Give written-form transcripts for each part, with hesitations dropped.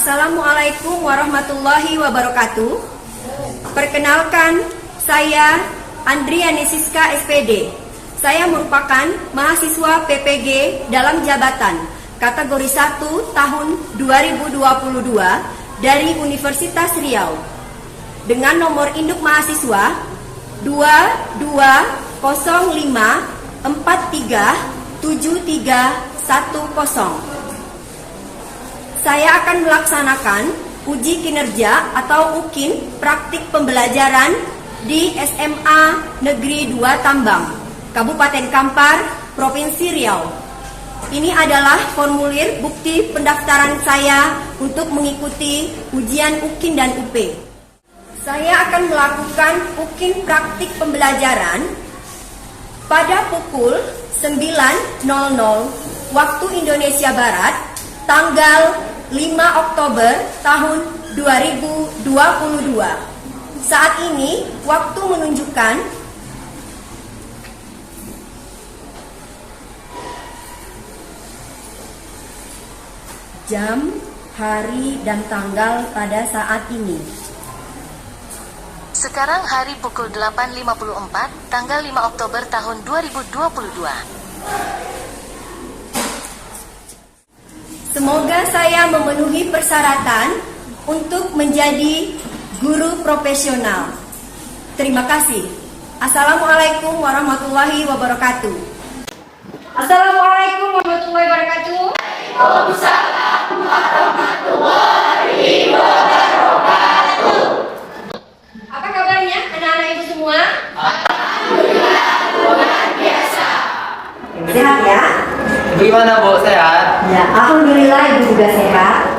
Assalamualaikum warahmatullahi wabarakatuh. Perkenalkan, saya Andriani Siska SPD. Saya merupakan mahasiswa PPG dalam jabatan kategori 1 tahun 2022 dari Universitas Riau dengan nomor induk mahasiswa 2205437310. Saya akan melaksanakan uji kinerja atau UKIN praktik pembelajaran di SMA Negeri 2 Tambang, Kabupaten Kampar, Provinsi Riau. Ini adalah formulir bukti pendaftaran saya untuk mengikuti ujian UKIN dan UP. Saya akan melakukan UKIN praktik pembelajaran pada pukul 9.00 waktu Indonesia Barat, tanggal 5 Oktober tahun 2022. Saat ini waktu menunjukkan jam, hari, dan tanggal pada saat ini. Sekarang hari pukul 8.54, tanggal 5 Oktober tahun 2022. Semoga saya memenuhi persyaratan untuk menjadi guru profesional. Terima kasih. Assalamualaikum warahmatullahi wabarakatuh. Assalamualaikum warahmatullahi wabarakatuh. Waalaikumsalam warahmatullahi wabarakatuh. Apa kabarnya anak-anak ibu semua? Alhamdulillah luar biasa. Sehat ya? Gimana Bu, sehat? Ya, alhamdulillah ibu juga sehat.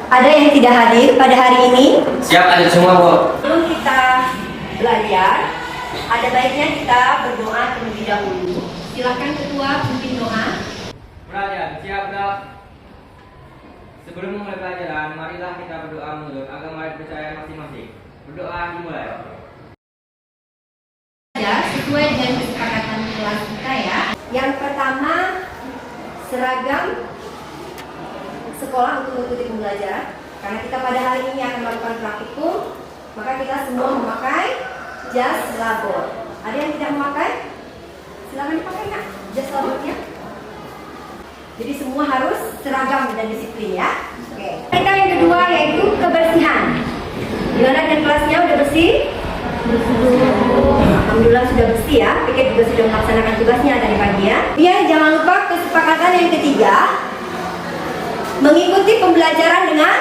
Ada yang tidak hadir pada hari ini? Siap, hadir semua Bu. Sebelum kita belajar, ada baiknya kita berdoa terlebih dahulu. Silakan ketua pimpin doa. Belajar, siap Dok? Sebelum memulai pelajaran, marilah kita berdoa menurut agama percaya masing-masing. Berdoa dimulai. Ya, sesuai dengan kesepakatan kelas kita ya. Yang pertama, seragam sekolah untuk mengikuti pembelajaran. Karena kita pada hari ini akan melakukan praktikum, maka kita semua memakai jas labor. Ada yang tidak memakai? Silakan dipakai Kak, jas labornya. Jadi semua harus seragam dan disiplin ya. Oke. Kita yang kedua yaitu kebersihan. Gimana dan kelasnya udah bersih? Alhamdulillah sudah bersih ya. Pikir juga sudah melaksanakan tugasnya tadi pagi ya. Biar jangan lupa kesepakatan yang ketiga, mengikuti pembelajaran dengan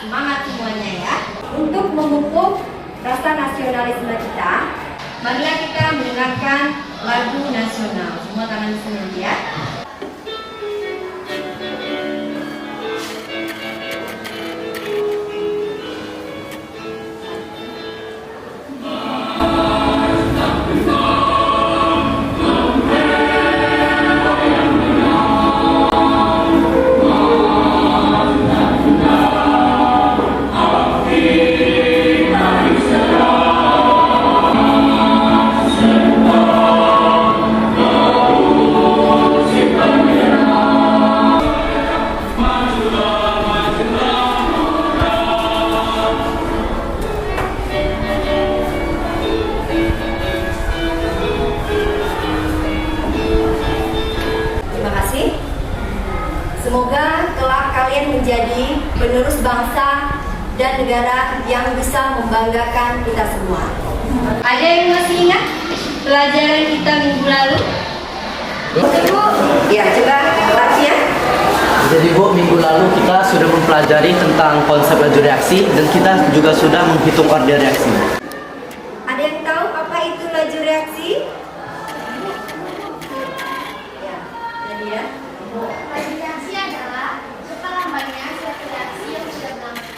semangat semuanya ya. Untuk memupuk rasa nasionalisme kita, marilah kita mendengarkan lagu nasional. Semua tangan di sini ya. Semoga kelak kalian menjadi penerus bangsa dan negara yang bisa membanggakan kita semua. Ada yang masih ingat pelajaran kita minggu lalu? Ibu, ya coba kelasnya. Jadi Bu, minggu lalu kita sudah mempelajari tentang konsep laju reaksi dan kita juga sudah menghitung orde reaksi. Ada yang tahu apa itu laju reaksi? Ya, jadi ya. Laju reaksi adalah cepat lambatnya suatu reaksi yang sudah berlangsung.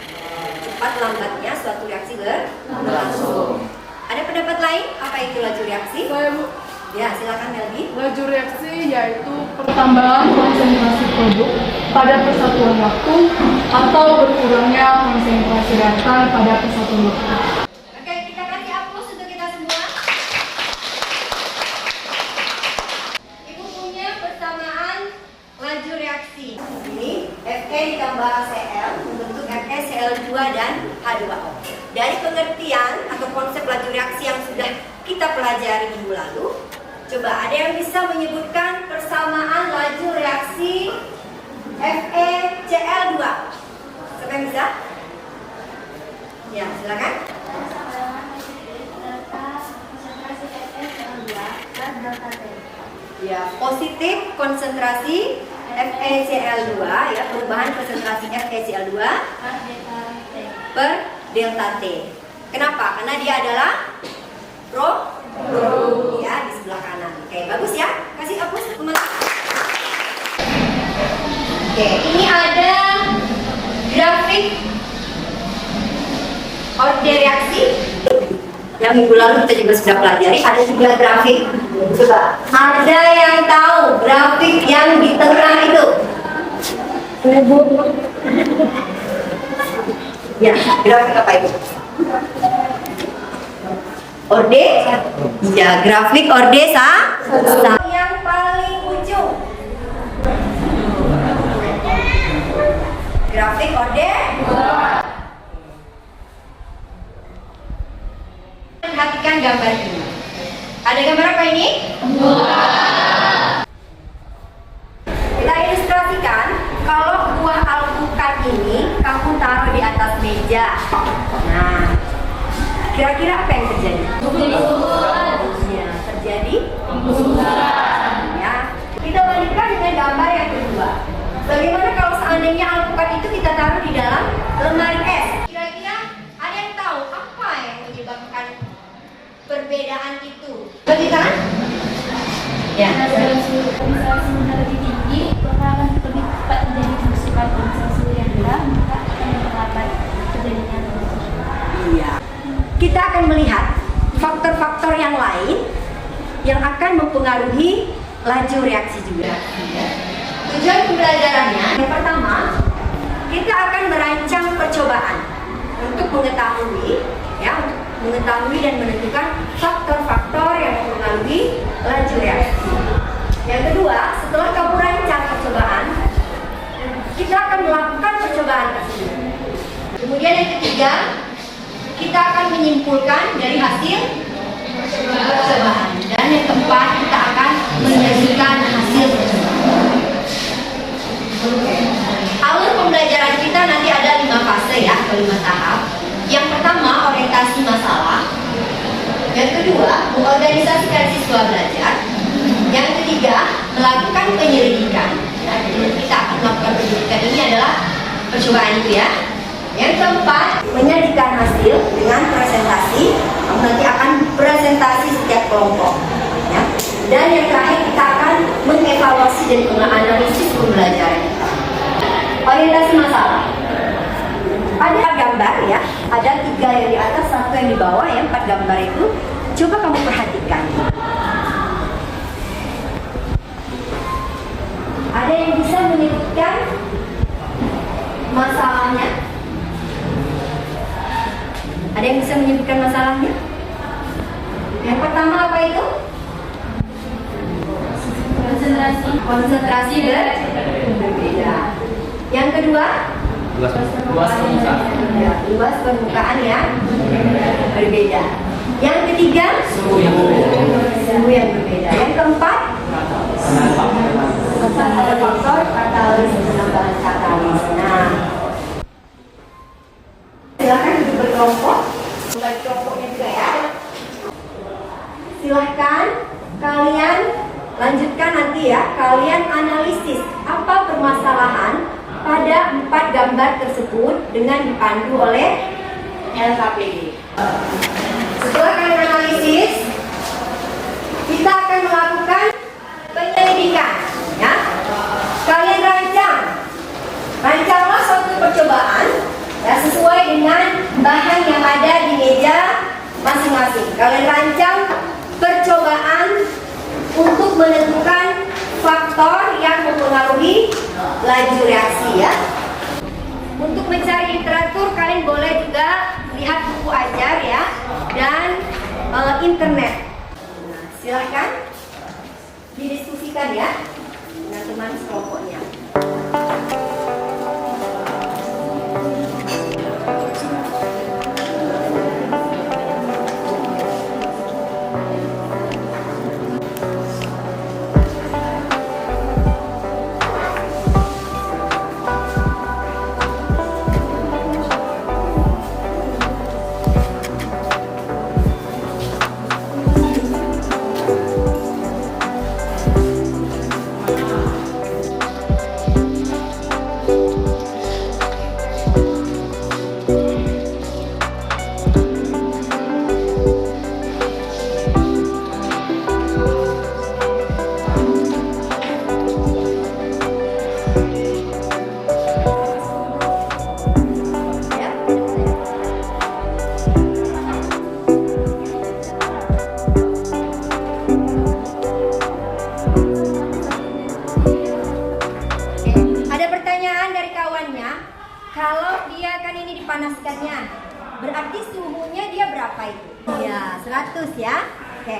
Cepat lambatnya suatu reaksi berlangsung. Ada pendapat lain apa itu laju reaksi? Saya Bu, Ya, silakan Meldi. laju reaksi yaitu pertambahan konsentrasi produk pada persatuan waktu atau berkurangnya konsentrasi reaktan pada persatuan waktu. Oke, kita kasih aplaus untuk kita semua. Ibu punya persamaan laju reaksi. Ini dari pengertian atau konsep laju reaksi yang sudah kita pelajari minggu lalu, coba ada yang bisa menyebutkan persamaan laju reaksi FeCl2? Siapa yang bisa? Ya, silakan. Konsentrasi FeCl2 dan delta T. Ya, positif konsentrasi FeCl2 ya, perubahan konsentrasi FeCl2 per delta T. Kenapa? Karena dia adalah pro ya, di sebelah kanan. Oke, bagus ya. Kasih hapus teman-teman. Oke, ini ada grafik orde reaksi yang minggu lalu kita juga sudah pelajari. Ada juga grafik. Coba, ada yang tahu grafik yang di tengah itu? Ya, grafik apa itu? Orde? Ya, grafik orde yang paling ujung. Grafik orde. Perhatikan gambar ini. Ada gambar apa ini? Kita ilustrasikan kalau buah alpukat ini kamu taruh di atas meja. Nah, kira-kira apa yang terjadi? Ya, terjadi ya. Kita bandingkan dengan gambar yang kedua. Bagaimana kalau seandainya alpukat itu kita taruh di dalam lemari es? Kira-kira ada yang tahu apa yang menyebabkan perbedaan itu? Bagaimana? Ya. Konsentrasi lebih tinggi, maka akan lebih cepat terjadi pembusukan konsentrasi yang rendah, maka akan memperlambat terjadinya Iya. Kita akan melihat faktor-faktor yang lain yang akan mempengaruhi laju reaksi juga. Tujuan pembelajarannya, yang pertama, kita akan merancang percobaan untuk mengetahui, ya, untuk mengetahui dan menentukan faktor-faktor yang mempengaruhi laju reaksi. Yang kedua, setelah kamu rancang percobaan, kita akan melakukan percobaan tersebut. Kemudian yang ketiga, kita akan menyimpulkan dari hasil percobaan. Dan yang keempat, kita akan menyajikan hasil percobaan. Alur pembelajaran kita nanti ada 5 fase ya, atau 5 tahap. Yang pertama, orientasi masalah. Yang kedua, mengorganisasikan siswa belajar. Yang ketiga, melakukan penyelidikan. Ya, jadi kita akan melakukan penyelidikan, ini adalah percobaan itu ya. Yang keempat, menyajikan hasil dengan presentasi. Kamu nanti akan presentasi setiap kelompok. Ya. Dan yang terakhir, kita akan mengevaluasi dan menganalisis pembelajaran kita. Orientasi masalah. Ada gambar ya, ada 3 yang di atas, 1 yang di bawah ya, 4 gambar itu. Coba kamu perhatikan. Ada yang bisa menyebutkan masalahnya? Ada yang bisa menyebutkan masalahnya? Yang pertama apa itu? Konsentrasi berbeda. Yang kedua? Luas permukaan yang berbeda. Yang ketiga? Suhu yang berbeda. Yang keempat? Ada faktor katalis, penambahan katalis. Nah, silakan duduk berkelompok. Bukan kelompoknya juga ya. Silahkan kalian lanjutkan nanti ya. Kalian analisis apa permasalahan pada 4 gambar tersebut dengan dipandu oleh LKPD. Setelah kalian analisis, kita akan melakukan penyelidikan. Ya, kalian rancanglah suatu percobaan ya, sesuai dengan bahan yang ada di meja masing-masing. Kalian rancang percobaan untuk menentukan faktor yang mempengaruhi laju reaksi ya. Untuk mencari literatur, kalian boleh juga lihat buku ajar ya, dan internet. Nah, silahkan didiskusikan ya dengan teman sekelompoknya. Ada pertanyaan dari kawannya, kalau dia kan ini dipanaskannya, berarti suhunya dia berapa itu? Ya, 100 ya. Oke.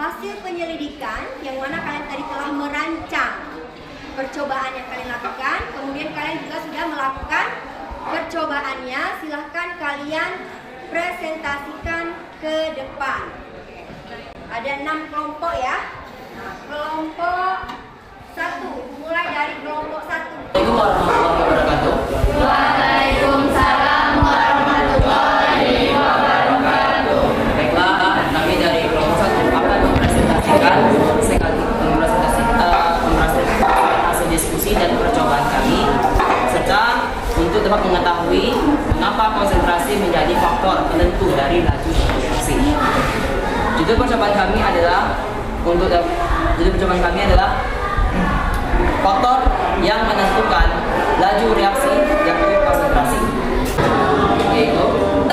Hasil penyelidikan yang mana kalian tadi telah merancang percobaan yang kalian lakukan, kemudian kalian juga sudah melakukan percobaannya. Silahkan kalian presentasikan ke depan. Ada 6 kelompok ya. Nah, kelompok 1, mulai dari kelompok 1. Assalamualaikum warahmatullahi wabarakatuh. Waalaikumsalam warahmatullahi wabarakatuh. Baiklah, kami dari kelompok 1 akan mempresentasikan hasil diskusi dan percobaan kami, serta untuk dapat mengetahui mengapa konsentrasi menjadi faktor penentu dari laju reaksi. Judul percobaan kami adalah faktor yang menentukan laju reaksi yaitu konsentrasi. Yaitu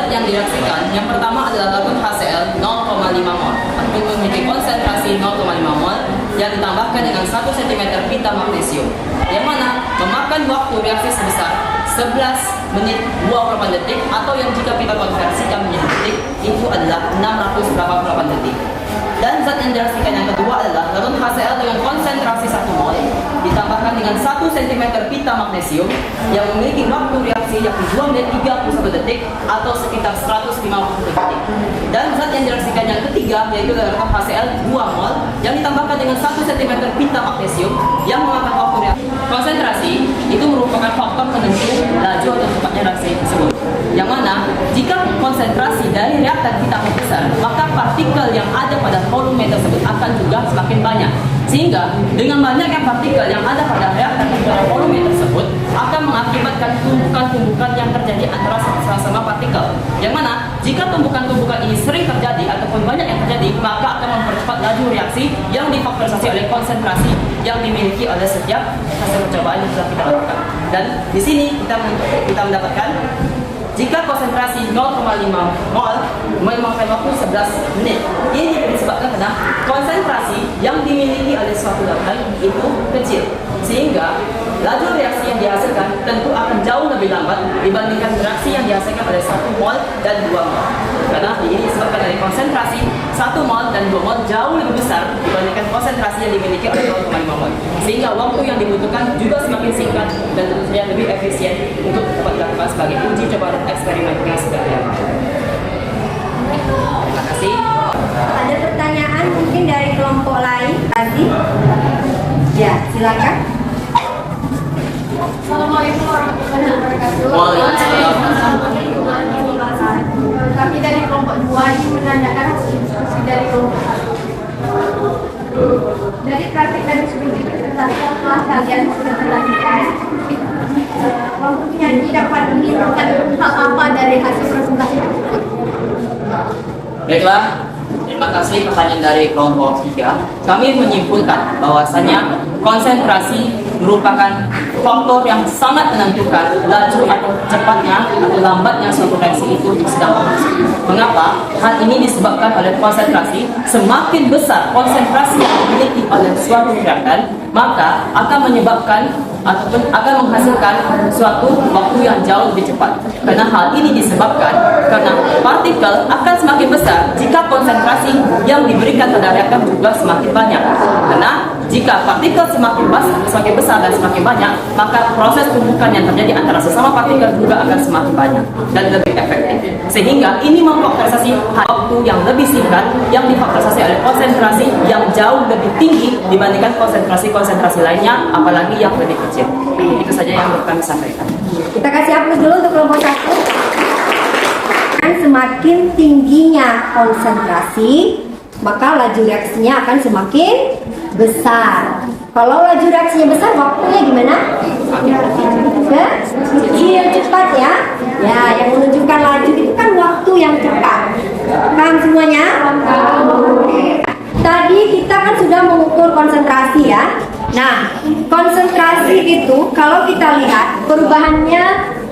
yang direaksikan yang pertama adalah lagun HCl 0,5 mol atau memiliki konsentrasi 0,5 mol yang ditambahkan dengan 1 cm pita magnesium, yang mana memakan waktu reaksi sebesar 11 menit 28 detik, atau yang jika kita konversikan menjadi detik itu adalah 688 detik. Dan zat yang direaksikan yang kedua adalah lagun HCl dengan konsentrasi 1 mol ditambahkan dengan 1 cm pita magnesium yang memiliki waktu reaksi yakni 2 menit 31 detik atau sekitar 150 detik. Dan zat yang direaksikan yang ketiga yaitu lagun HCl 2 mol yang ditambahkan dengan 1 cm pita magnesium yang memakan waktu reaksi. Konsentrasi itu merupakan faktor penentu laju atau cepatnya reaksi tersebut. Yang mana jika konsentrasi dari reaktan kita besar, maka partikel yang ada pada volume tersebut akan juga semakin banyak. Sehingga dengan banyaknya partikel yang ada pada reaktan pada volume tersebut akan mengakibatkan tumbukan-tumbukan yang terjadi antara sama partikel. Yang mana jika tumbukan-tumbukan ini sering terjadi ataupun banyak yang terjadi, maka akan mempercepat laju reaksi yang difaktorisasi oleh konsentrasi yang dimiliki oleh setiap hasil percobaan yang sudah kita lakukan. Dan di sini kita mendapatkan jika konsentrasi 0,5 mol memakan waktu 11 menit. Ini disebabkan karena konsentrasi yang dimiliki oleh suatu larutan itu kecil, sehingga laju reaksi yang dihasilkan tentu akan jauh lebih lambat dibandingkan reaksi yang dihasilkan oleh 1 mol dan 2 mol. Karena ini disebabkan dari konsentrasi 1 mol dan 2 mol jauh lebih besar dibandingkan konsentrasi yang dimiliki oleh 0,5 mol. Sehingga waktu yang dibutuhkan juga semakin singkat dan tentu saja lebih efisien untuk dapat dilakukan sebagai uji coba dan eksperimen yang sudah dilakukan. Terima kasih. Ada pertanyaan mungkin dari kelompok lain tadi? Ya, silakan. Assalamualaikum warahmatullahi wabarakatuh. Waalaikumsalam. Kami dari kelompok 2 ini menanyakan hasil diskusi dari kelompok 1. Dari praktik dan studi presentasi yang telah kalian presentasikan, waktu penyanyi dapat menentukan hal apa dari hasil presentasi tersebut? Baiklah, terima kasih pertanyaan dari kelompok 3. Kami menyimpulkan bahwasanya konsentrasi merupakan faktor yang sangat menentukan laju atau cepatnya atau lambatnya suatu reaksi itu sedang berlangsung. Mengapa? Hal ini disebabkan oleh konsentrasi. Semakin besar konsentrasi yang dimiliki oleh suatu reakan, maka akan menyebabkan ataupun akan menghasilkan suatu waktu yang jauh lebih cepat. Karena hal ini disebabkan karena partikel akan semakin besar jika konsentrasi yang diberikan pada reakan juga semakin banyak. Karena jika partikel semakin besar dan semakin banyak, maka proses tumbukan yang terjadi antara sesama partikel juga akan semakin banyak dan lebih efektif. Sehingga ini memfaktorisasi waktu yang lebih singkat yang difaktorisasi oleh konsentrasi yang jauh lebih tinggi dibandingkan konsentrasi lainnya, apalagi yang lebih kecil. Itu saja yang kami sampaikan. Kita kasih aplaus dulu untuk kelompok 1. Dan semakin tingginya konsentrasi, maka laju reaksinya akan semakin besar. Kalau laju reaksinya besar, waktunya gimana? Kecil, cepat ya. Ya, yang menunjukkan laju itu kan waktu yang cepat. Paham semuanya? Oke. Tadi kita kan sudah mengukur konsentrasi ya. Nah, konsentrasi itu kalau kita lihat perubahannya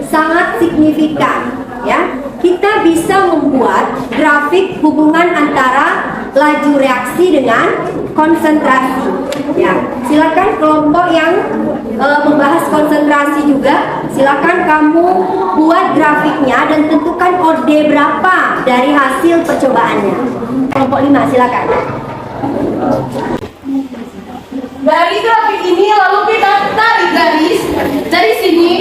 sangat signifikan ya. Kita bisa membuat grafik hubungan antara laju reaksi dengan konsentrasi. Ya, silakan kelompok yang membahas konsentrasi juga, silakan kamu buat grafiknya dan tentukan orde berapa dari hasil percobaannya. Kelompok 5 silakan. Dari grafik ini lalu kita tarik garis dari sini.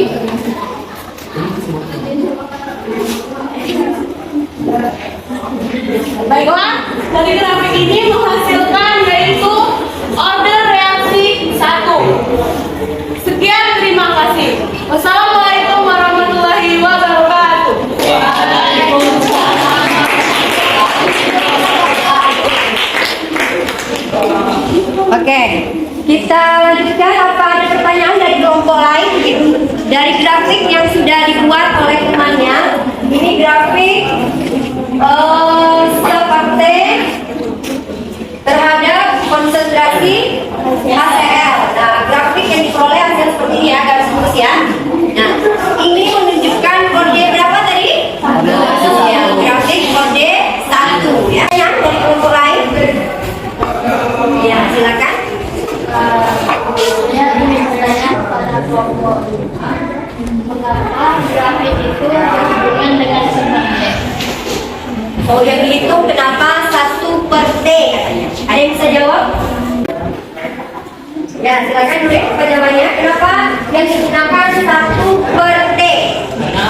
Baiklah, dari grafik ini menghasilkan yaitu order reaksi 1. Sekian, terima kasih. Wassalamualaikum warahmatullahi wabarakatuh. Oke, kita lanjutkan. Apa ada pertanyaan dari kelompok lain? Dari grafik yang sudah dibuat oleh temannya, ini grafik seperti terhadap konsentrasi HCl. Nah, grafik yang diperoleh hasil seperti ini ya, garis lurus ya. Nah, ini menunjukkan kode berapa tadi? Ya, grafik kode 1 ya. Yang dari kelompok lain? Ya, silakan. Saya ingin bertanya kepada kelompok mengapa grafik itu berhubungan dengan sebenarnya. Oh, yang dihitung kenapa 1/T katanya. Ada yang bisa jawab? Ya, silakan dulu ya jawabannya. Kenapa yang digunakan 1/T? Karena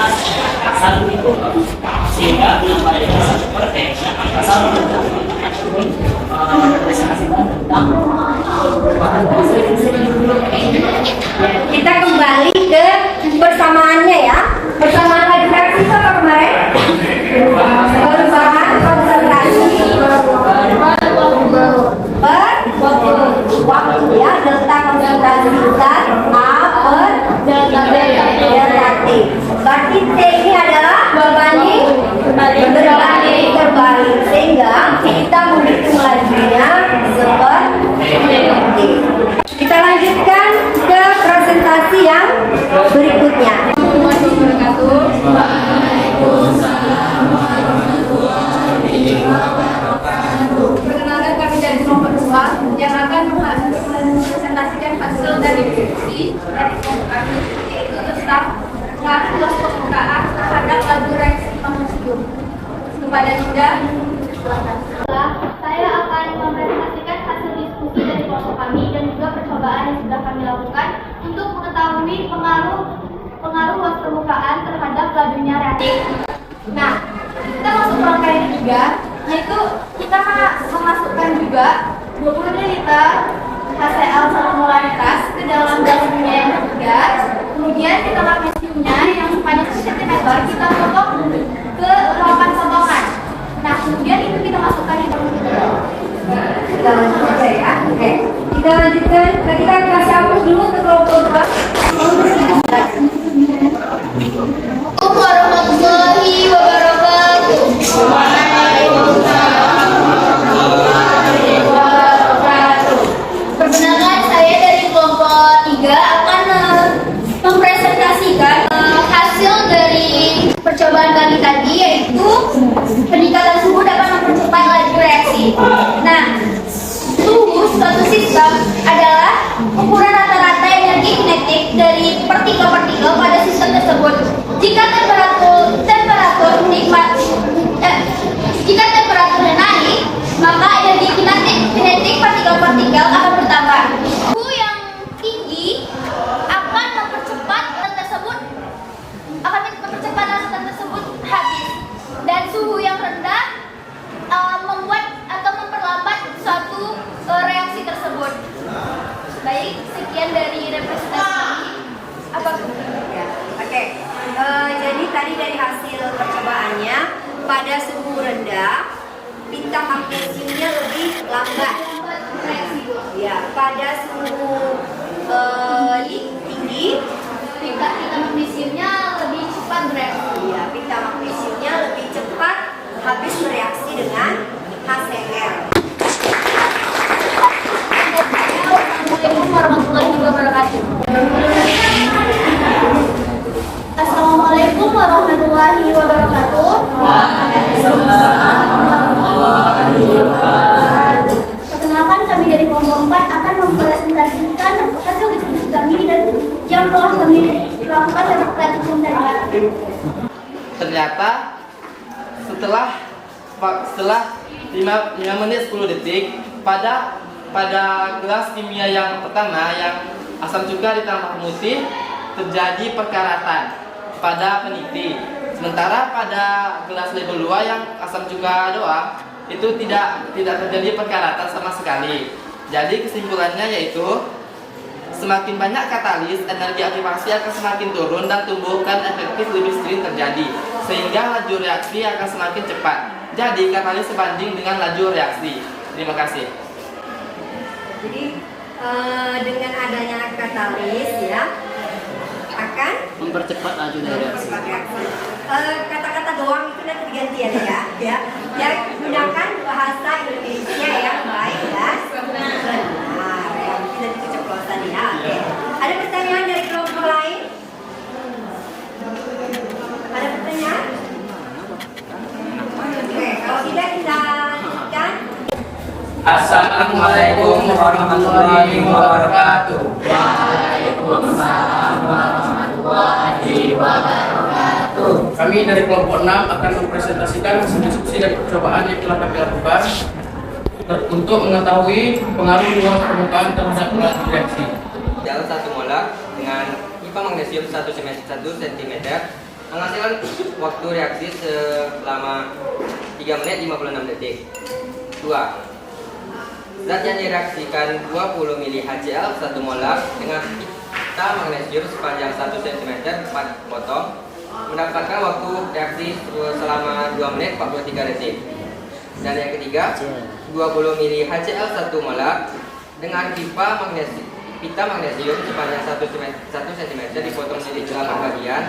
satu itu sehingga kenapa ada 1/T? Asal Kita kembali ke persamaannya ya. Persamaan laju reaksi itu apa kemarin? Perubahan konsentrasi per waktu ya. Delta konsentrasi besar A per delta T. Berarti T ini adalah berbanding terbalik, sehingga kita menghitung lajunya seperti ini. Kita lanjutkan ke presentasi yang berikutnya. Perkenalkan, kami dari kelompok 2 yang akan mempresentasikan hasil dari diskusi dari kelompok kami, yaitu tentang ngatur permukaan terhadap laju reaksi magnesium. Kepada Dinda, Saya akan mempresentasikan hasil diskusi dari kelompok kami dan juga percobaan yang sudah kami lakukan untuk mengetahui pengaruh luas permukaan terhadap lajunya reaksi. Nah, kita masuk ke rangkaian ketiga, yaitu kita memasukkan juga 20 ml HCl 1 molaritas ke dalam gasnya yang ketiga. Kemudian kita magnesiumnya yang sepanjang 1 cm kita potong ke 8 potongan. Nah, kemudian itu kita masukkan di dalam ketiga. Kita lanjutkan ya. Oke. Kita lanjutkan. Kita kasih hapus dulu ke kelompok 2. Assalamualaikum warahmatullahi wabarakatuh. Nah, suhu suatu sistem adalah ukuran rata-rata energi kinetik dari partikel-partikel pada sistem tersebut. Jika temperaturnya naik, maka energi kinetik partikel-partikel akan bertambah. Suhu yang tinggi akan mempercepat larutan tersebut habis, dan suhu yang rendah membuat atau memperlambat suatu reaksi tersebut. Baik, sekian dari representasi. Apa tuh? Ya, oke. Jadi tadi dari hasil percobaannya, pada suhu rendah bintang magnesiumnya lebih lambat reaksi. Ya, pada suhu tinggi Bintang magnesiumnya lebih cepat bereaksi. ya, bintang magnesiumnya lebih cepat habis bereaksi dengan HCl. Assalamualaikum warahmatullahi wabarakatuh. Assalamualaikum warahmatullahi wabarakatuh. Perkenalkan, kami dari kelompok 4 akan mempresentasikan hasil diskusi kami dan yang telah kami lakukan dalam praktikum tadi. Ternyata setelah 5 menit 10 detik pada gelas kimia yang pertama yang asam cuka ditambah pemutih terjadi perkaratan pada peniti. Sementara pada gelas label 2 yang asam cuka doang itu tidak terjadi perkaratan sama sekali. Jadi kesimpulannya yaitu semakin banyak katalis, energi aktivasi akan semakin turun dan tumbuhkan efektif lebih sering terjadi, sehingga laju reaksi akan semakin cepat. Jadi katalis sebanding dengan laju reaksi. Terima kasih. Jadi dengan adanya katalis ya akan Mempercepat laju reaksi. kata-kata doang itu nanti digantian ya. Ya gunakan bahasa Indonesia yang baik dan benar. Ya, tidak keceplosan ya. Oke. Ada pertanyaan dari kelompok lain? Ada pertanyaan? Oke, kalau tidak kita lanjutkan. Assalamualaikum warahmatullahi wabarakatuh. Kami dari kelompok 6 akan mempresentasikan hasil diskusi dan percobaan yang telah kami lakukan untuk mengetahui pengaruh luas permukaan terhadap reaksi. Dalam 1 molar dengan pipa magnesium 1 cm menghasilkan waktu reaksi selama 3 menit 56 detik. 2. Zat yang direaksikan 20 mili HCl 1 molar dengan pita magnesium sepanjang 1 cm 4 potong mendapatkan waktu reaksi selama 2 menit 43 detik. Dan yang ketiga, 20 mili HCl 1 molar dengan pita magnesium sepanjang 1 cm dipotong menjadi 8 bagian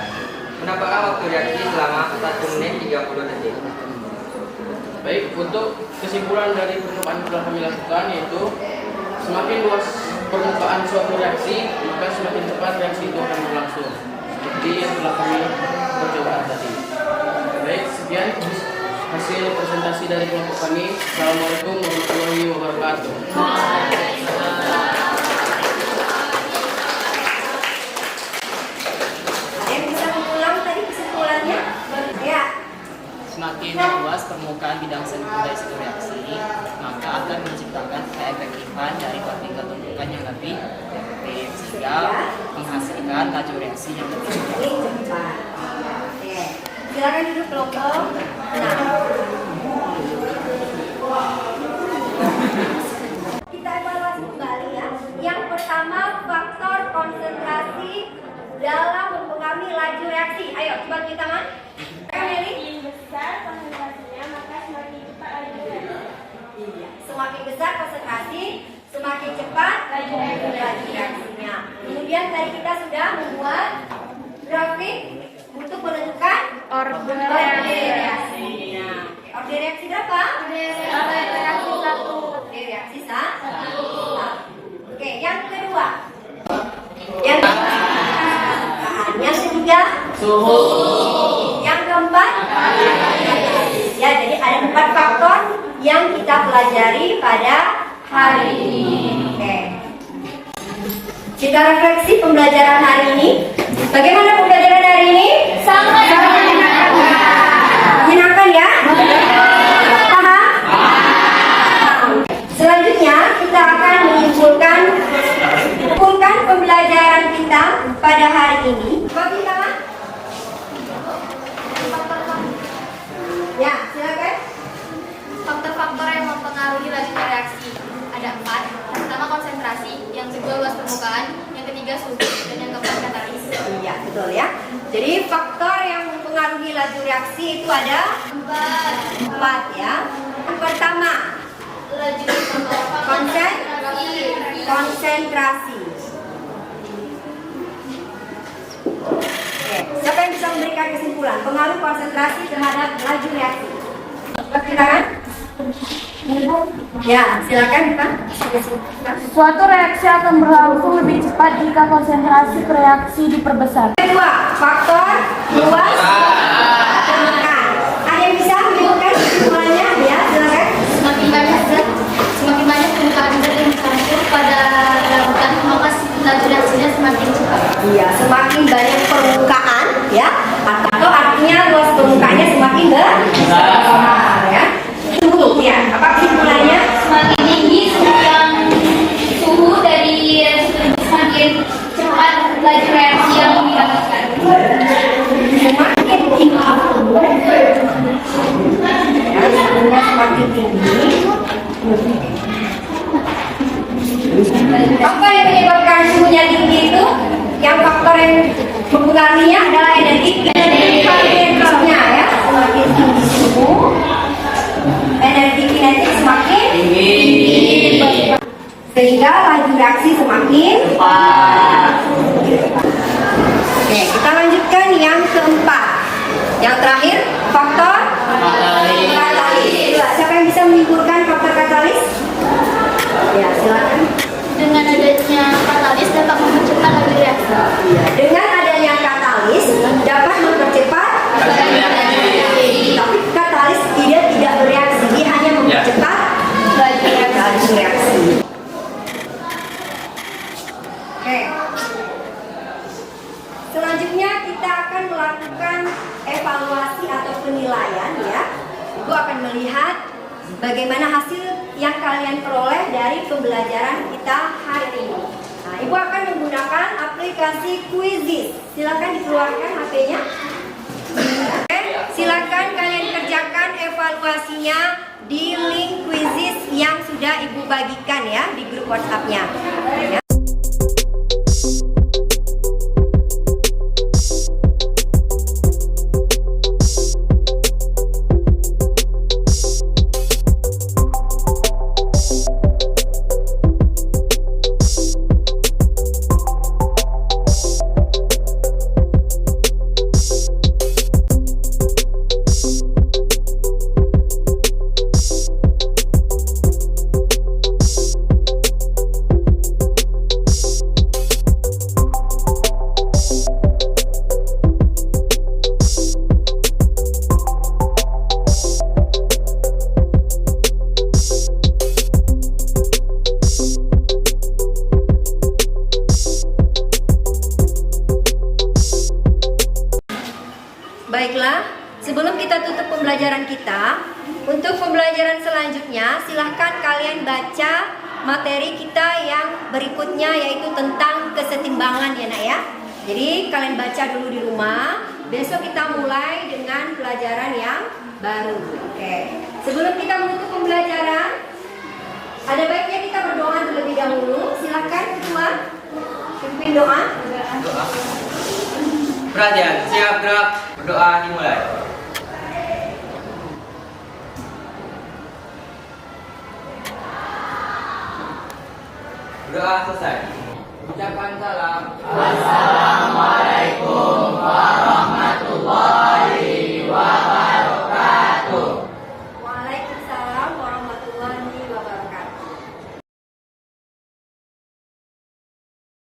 mendapatkan waktu reaksi selama 1 menit 30 detik. Baik, untuk kesimpulan dari percobaan yang telah kami lakukan yaitu semakin luas permukaan suatu reaksi, maka semakin cepat reaksi itu akan berlangsung. Seperti yang telah kami percobaan tadi. Baik, sekian hasil presentasi dari kelompok kami. Assalamualaikum warahmatullahi wabarakatuh. Ada yang bisa mengulang tadi kesimpulannya? Ya. Semakin luas permukaan bidang dari satu reaksi, maka akan menciptakan keefektifan dari partikel tumbukan yang lebih efektif sehingga menghasilkan laju reaksi yang lebih cepat. Oke. Silakan duduk kelompok. Kita evaluasi kembali ya. Yang pertama, faktor konsentrasi dalam mempengaruhi laju reaksi. Ayo, coba kita tangan. Semakin besar konsentrasinya, maka semakin cepat laju reaksi. Iya. Semakin besar konsentrasi, semakin cepat laju reaksinya. Kemudian tadi kita sudah membuat grafik untuk menentukan order reaksinya. Order reaksi berapa? Order reaksi 1. Order reaksi 1. Oke, yang kedua. Yang ketiga suhu. Yang keempat ya, jadi ada 4 faktor yang kita pelajari pada hari ini. Oke. Kita refleksi pembelajaran hari ini. Bagaimana pembelajaran hari ini? Sangat Menyenangkan ya? Paham? Selanjutnya kita akan menyimpulkan pembelajaran kita pada hari ini. Bagi tangan? Ya, silakan. faktor-faktor yang mempengaruhi laju reaksi ada 4. Yang pertama konsentrasi, yang kedua luas permukaan, yang ketiga suhu, dan yang keempat katalis. Iya, betul ya. Jadi faktor yang mempengaruhi laju reaksi itu ada 4 ya. Yang pertama, Laju konsentrasi. Oke, siapa yang bisa memberikan kesimpulan pengaruh konsentrasi terhadap laju reaksi? Bagi tangan. Ya, silakan Pak. Suatu reaksi akan berlangsung lebih cepat jika konsentrasi reaksi diperbesar. Kedua, faktor luas permukaan. Ada yang bisa menyebutkan kesimpulannya? Ya, silakan. semakin banyak permukaan zat yang dicampur pada lautan, maka laju reaksinya semakin cepat. Iya, semakin banyak permukaan ya, atau artinya luas permukaannya semakin besar ya. Suhu ya, apa kesimpulannya? Semakin tinggi suhu dari semakin cepat laju reaksi yang didapatkan. Semakin tinggi ya, suhunya semakin tinggi. Apa yang menyebabkan suhunya tinggi itu? Yang faktor yang mempengaruhinya adalah energi kinetiknya ya. Semakin tinggi suhu, energi kinetik semakin tinggi, sehingga laju reaksi semakin cepat. Oke, kita lanjutkan yang keempat. Yang terakhir, faktor katalis. Siapa yang bisa menyimpulkan faktor katalis? Ya, silakan. Dengan adanya katalis dapat mempercepat laju reaksi. Dengan adanya katalis dapat mempercepat tapi katalis tidak bereaksi, dia hanya mempercepat laju reaksi. Oke. Selanjutnya kita akan melakukan evaluasi atau penilaian ya. Ibu akan melihat bagaimana hasil yang kalian peroleh dari pembelajaran kita hari ini. Nah, Ibu akan menggunakan aplikasi Quizizz. Silakan dikeluarkan HP-nya. Oke, silakan kalian kerjakan evaluasinya di link Quizizz yang sudah Ibu bagikan ya di grup WhatsApp-nya. Ya. Baiklah, sebelum kita tutup pembelajaran kita, untuk pembelajaran selanjutnya silahkan kalian baca materi kita yang berikutnya, yaitu tentang kesetimbangan ya nak ya. Jadi kalian baca dulu di rumah, besok kita mulai dengan pelajaran yang baru. Oke. Sebelum kita menutup pembelajaran, ada baiknya kita berdoa terlebih dahulu. Silakan ketua pimpin doa. Perhatian, siap gerak, berdoa dimulai. Berdoa selesai. Ucapkan salam.